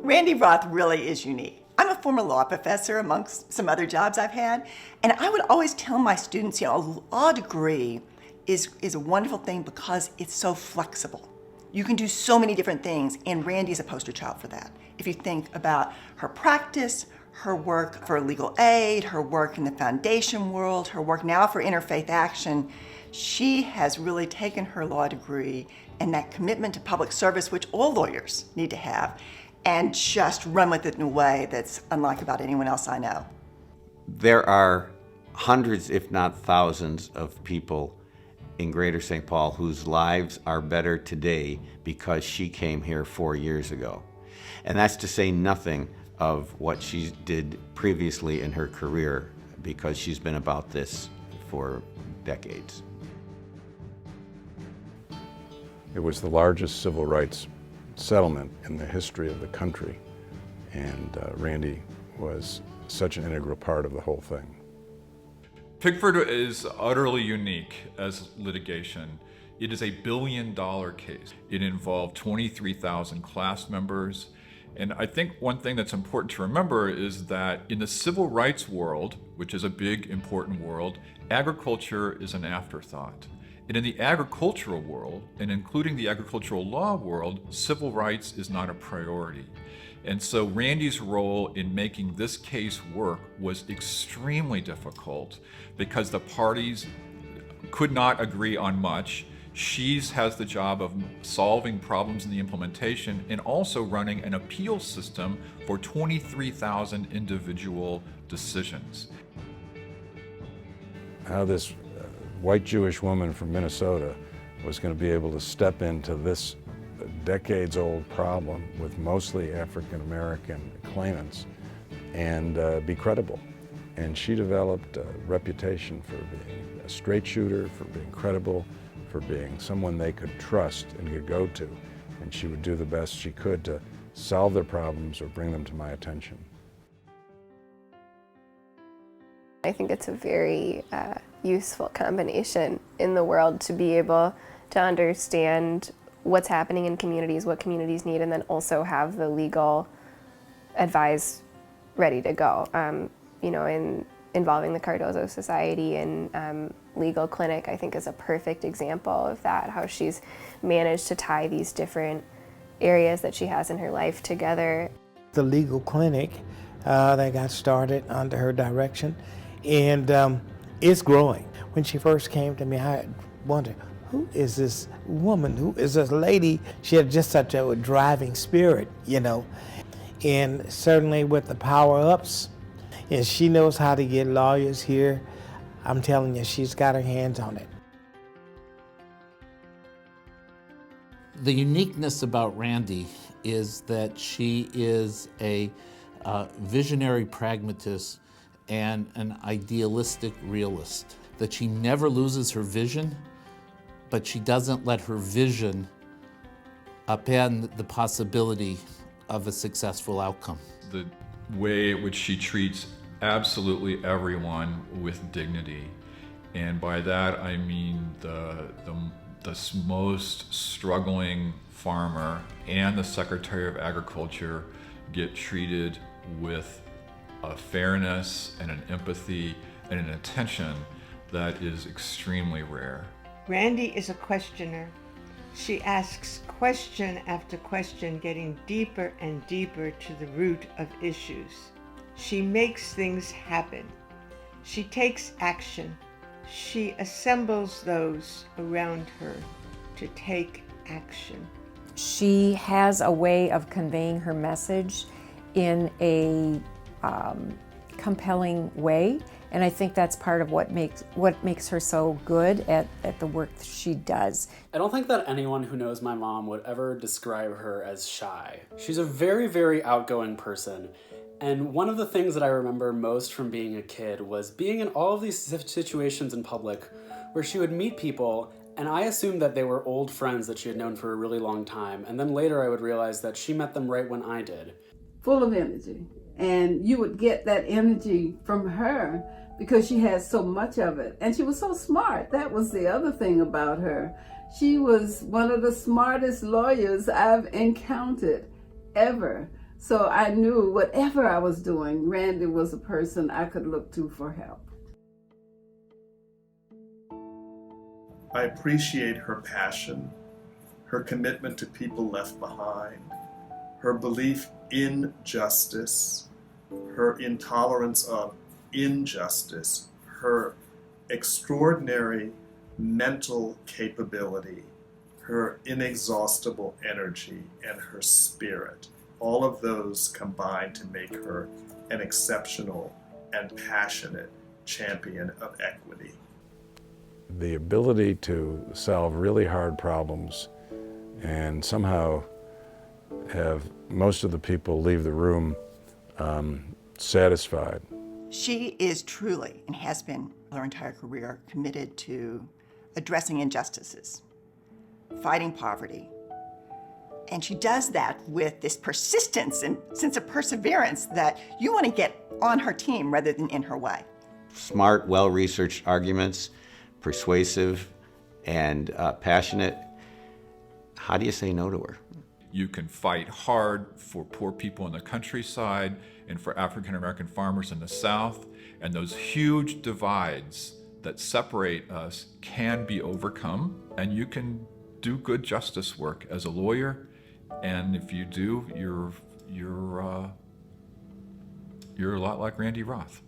Randi Roth really is unique. I'm a former law professor amongst some other jobs I've had, and I would always tell my students, a law degree is a wonderful thing because it's so flexible. You can do so many different things, and Randi's a poster child for that. If you think about her practice, her work for legal aid, her work in the foundation world, her work now for interfaith action, she has really taken her law degree and that commitment to public service, which all lawyers need to have, and just run with it in a way that's unlike about anyone else I know. There are hundreds, if not thousands, of people in Greater St. Paul whose lives are better today because she came here 4 years ago. And that's to say nothing of what she did previously in her career, because she's been about this for decades. It was the largest civil rights settlement in the history of the country, and Randi was such an integral part of the whole thing. Pickford is utterly unique as litigation. It is a $1 billion case. It involved 23,000 class members. And I think one thing that's important to remember is that in the civil rights world, which is a big, important world, agriculture is an afterthought. And in the agricultural world, and including the agricultural law world, civil rights is not a priority. And so Randi's role in making this case work was extremely difficult because the parties could not agree on much. She has the job of solving problems in the implementation and also running an appeal system for 23,000 individual decisions. How this white Jewish woman from Minnesota was going to be able to step into this decades-old problem with mostly African-American claimants and be credible. And she developed a reputation for being a straight shooter, for being credible, for being someone they could trust and could go to. And she would do the best she could to solve their problems or bring them to my attention. I think it's a very useful combination in the world to be able to understand what's happening in communities, what communities need, and then also have the legal advice ready to go. In involving the Cardozo Society and legal clinic, I think is a perfect example of that, how she's managed to tie these different areas that she has in her life together. The legal clinic that got started under her direction, and it's growing. When she first came to me, I wondered, who is this woman? Who is this lady? She had just such a driving spirit, And certainly with the power-ups, and she knows how to get lawyers here. I'm telling you, she's got her hands on it. The uniqueness about Randi is that she is a visionary pragmatist and an idealistic realist. That she never loses her vision, but she doesn't let her vision upend the possibility of a successful outcome. The way in which she treats absolutely everyone with dignity. And by that I mean the most struggling farmer and the Secretary of Agriculture get treated with a fairness and an empathy and an attention that is extremely rare. Randi is a questioner. She asks question after question, getting deeper and deeper to the root of issues. She makes things happen. She takes action. She assembles those around her to take action. She has a way of conveying her message in a compelling way, and I think that's part of what makes her so good at the work she does. I don't think that anyone who knows my mom would ever describe her as shy. She's a very, very outgoing person. And one of the things that I remember most from being a kid was being in all of these situations in public where she would meet people, and I assumed that they were old friends that she had known for a really long time. And then later I would realize that she met them right when I did. Full of energy. And you would get that energy from her because she had so much of it. And she was so smart. That was the other thing about her. She was one of the smartest lawyers I've encountered ever. So I knew whatever I was doing, Randi was a person I could look to for help. I appreciate her passion, her commitment to people left behind, her belief in justice, her intolerance of injustice, her extraordinary mental capability, her inexhaustible energy, and her spirit. All of those combine to make her an exceptional and passionate champion of equity. The ability to solve really hard problems and somehow have most of the people leave the room satisfied. She is truly, and has been her entire career, committed to addressing injustices, fighting poverty. And she does that with this persistence and sense of perseverance that you want to get on her team rather than in her way. Smart, well-researched arguments, persuasive and passionate. How do you say no to her? You can fight hard for poor people in the countryside and for African American farmers in the South, and those huge divides that separate us can be overcome, and you can do good justice work as a lawyer, and if you do, you're a lot like Randi Roth.